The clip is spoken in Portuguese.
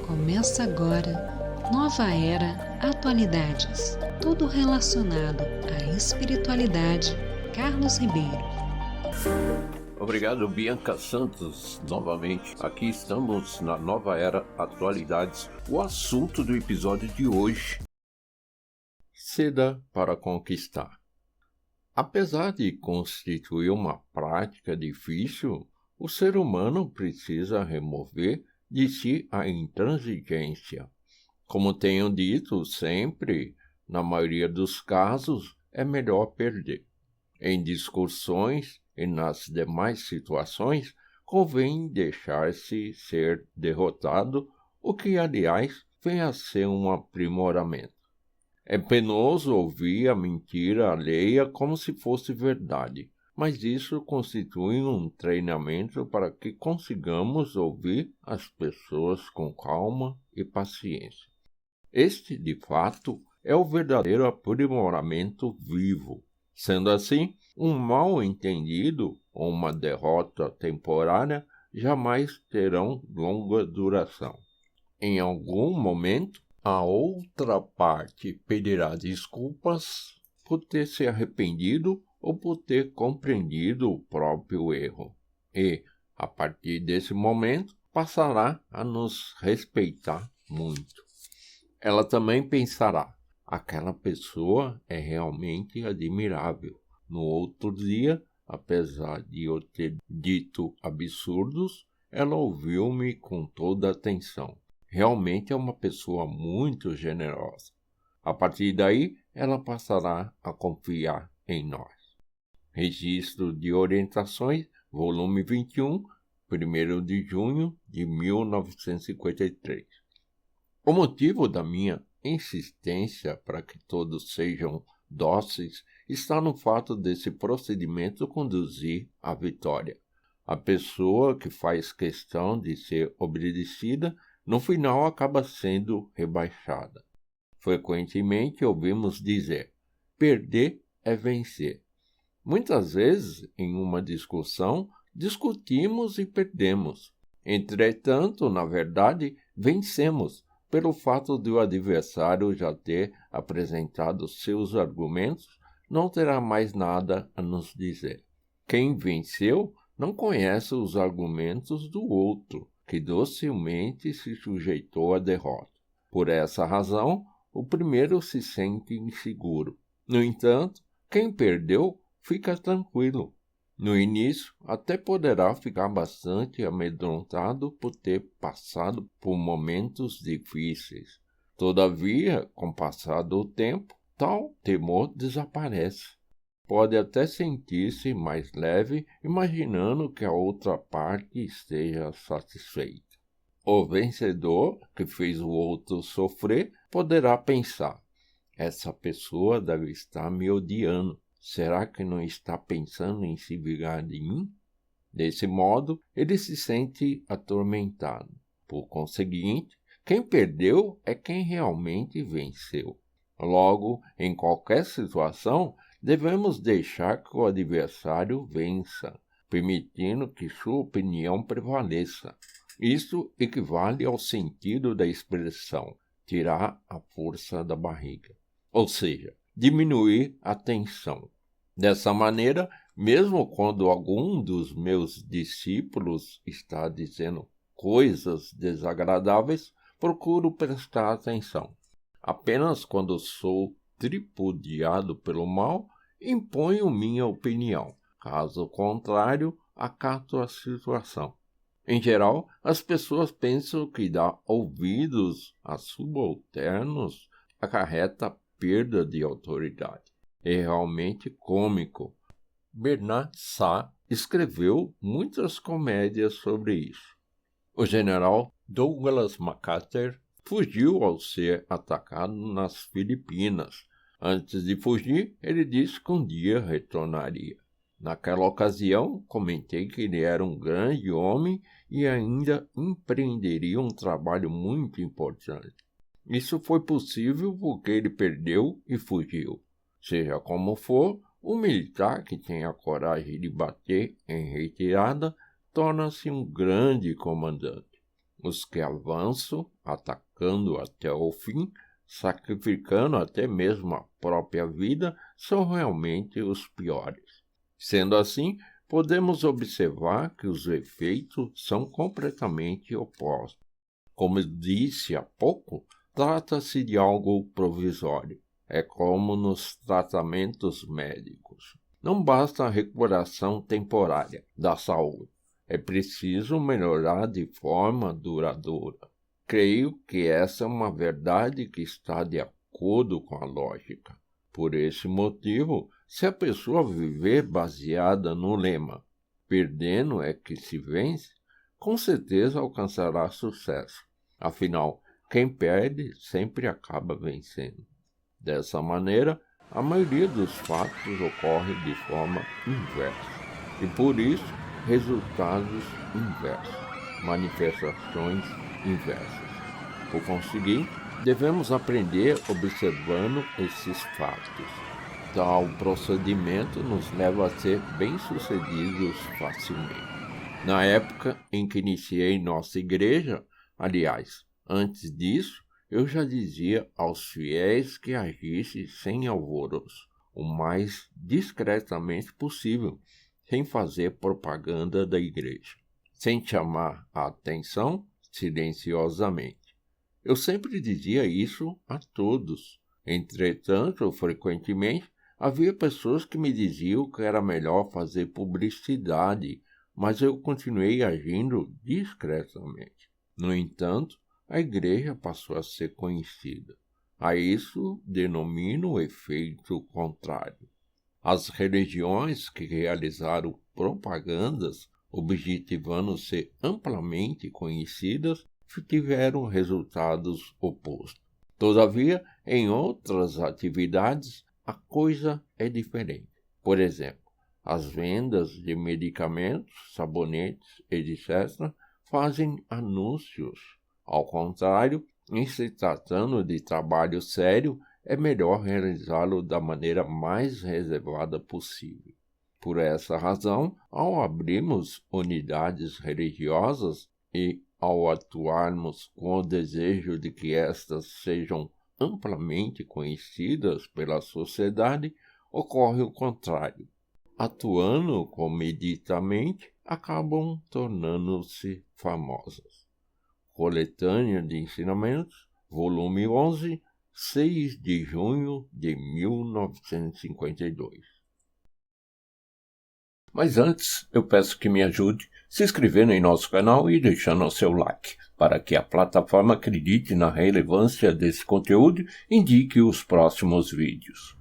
Começa agora, Nova Era Atualidades, tudo relacionado à espiritualidade. Carlos Ribeiro. Obrigado, Bianca Santos, novamente. Aqui estamos na Nova Era Atualidades. O assunto do episódio de hoje: ceda para conquistar. Apesar de constituir uma prática difícil, o ser humano precisa remover de si a intransigência. Como tenho dito sempre, na maioria dos casos, é melhor perder. Em discussões e nas demais situações, convém deixar-se ser derrotado, o que, aliás, vem a ser um aprimoramento. É penoso ouvir a mentira alheia como se fosse verdade, mas isso constitui um treinamento para que consigamos ouvir as pessoas com calma e paciência. Este, de fato, é o verdadeiro aprimoramento vivo. Sendo assim, um mal-entendido ou uma derrota temporária jamais terão longa duração. Em algum momento, a outra parte pedirá desculpas por ter se arrependido ou por ter compreendido o próprio erro. E, a partir desse momento, passará a nos respeitar muito. Ela também pensará: aquela pessoa é realmente admirável. No outro dia, apesar de eu ter dito absurdos, ela ouviu-me com toda atenção. Realmente é uma pessoa muito generosa. A partir daí, ela passará a confiar em nós. Registro de Orientações, volume 21, 1º de junho de 1953. O motivo da minha insistência para que todos sejam dóceis está no fato desse procedimento conduzir à vitória. A pessoa que faz questão de ser obedecida, no final acaba sendo rebaixada. Frequentemente ouvimos dizer: perder é vencer. Muitas vezes, em uma discussão, discutimos e perdemos. Entretanto, na verdade, vencemos, pelo fato de o adversário já ter apresentado seus argumentos, não terá mais nada a nos dizer. Quem venceu não conhece os argumentos do outro, que docilmente se sujeitou à derrota. Por essa razão, o primeiro se sente inseguro. No entanto, quem perdeu fica tranquilo. No início, até poderá ficar bastante amedrontado por ter passado por momentos difíceis. Todavia, com o passar do tempo, tal temor desaparece. Pode até sentir-se mais leve, imaginando que a outra parte esteja satisfeita. O vencedor, que fez o outro sofrer, poderá pensar: essa pessoa deve estar me odiando. Será que não está pensando em se vingar de mim? Desse modo, ele se sente atormentado. Por conseguinte, quem perdeu é quem realmente venceu. Logo, em qualquer situação, devemos deixar que o adversário vença, permitindo que sua opinião prevaleça. Isso equivale ao sentido da expressão tirar a força da barriga, ou seja, diminuir a tensão. Dessa maneira, mesmo quando algum dos meus discípulos está dizendo coisas desagradáveis, procuro prestar atenção. Apenas quando sou tripudiado pelo mal, imponho minha opinião. Caso contrário, acato a situação. Em geral, as pessoas pensam que dar ouvidos a subalternos acarreta perda de autoridade. É realmente cômico. Bernard Shaw escreveu muitas comédias sobre isso. O general Douglas MacArthur fugiu ao ser atacado nas Filipinas. Antes de fugir, ele disse que um dia retornaria. Naquela ocasião, comentei que ele era um grande homem e ainda empreenderia um trabalho muito importante. Isso foi possível porque ele perdeu e fugiu. Seja como for, O militar que tem a coragem de bater em retirada torna-se um grande comandante. Os que avançam, atacando até o fim, sacrificando até mesmo a própria vida, são realmente os piores. Sendo assim, podemos observar que os efeitos são completamente opostos. Como disse há pouco, trata-se de algo provisório. É como nos tratamentos médicos. Não basta a recuperação temporária da saúde. É preciso melhorar de forma duradoura. Creio que essa é uma verdade que está de acordo com a lógica. Por esse motivo, se a pessoa viver baseada no lema "perdendo é que se vence", com certeza alcançará sucesso. Afinal, quem perde sempre acaba vencendo. Dessa maneira, a maioria dos fatos ocorre de forma inversa. E por isso, resultados inversos, manifestações inversas. Por conseguinte, devemos aprender observando esses fatos. Tal procedimento nos leva a ser bem-sucedidos facilmente. Na época em que iniciei nossa igreja, aliás, antes disso, eu já dizia aos fiéis que agissem sem alvoroço, o mais discretamente possível, sem fazer propaganda da igreja, sem chamar a atenção, silenciosamente. Eu sempre dizia isso a todos. Entretanto, frequentemente, havia pessoas que me diziam que era melhor fazer publicidade, mas eu continuei agindo discretamente. No entanto, a igreja passou a ser conhecida. A isso denomino o efeito contrário. As religiões que realizaram propagandas objetivando ser amplamente conhecidas tiveram resultados opostos. Todavia, em outras atividades, a coisa é diferente. Por exemplo, as vendas de medicamentos, sabonetes, etc., fazem anúncios. Ao contrário, em se tratando de trabalho sério, é melhor realizá-lo da maneira mais reservada possível. Por essa razão, ao abrirmos unidades religiosas e ao atuarmos com o desejo de que estas sejam amplamente conhecidas pela sociedade, ocorre o contrário. Atuando comedidamente, acabam tornando-se famosas. Coletânea de Ensinamentos, volume 11, 6 de junho de 1952. Mas antes, eu peço que me ajude se inscrevendo em nosso canal e deixando o seu like, para que a plataforma acredite na relevância desse conteúdo e indique os próximos vídeos.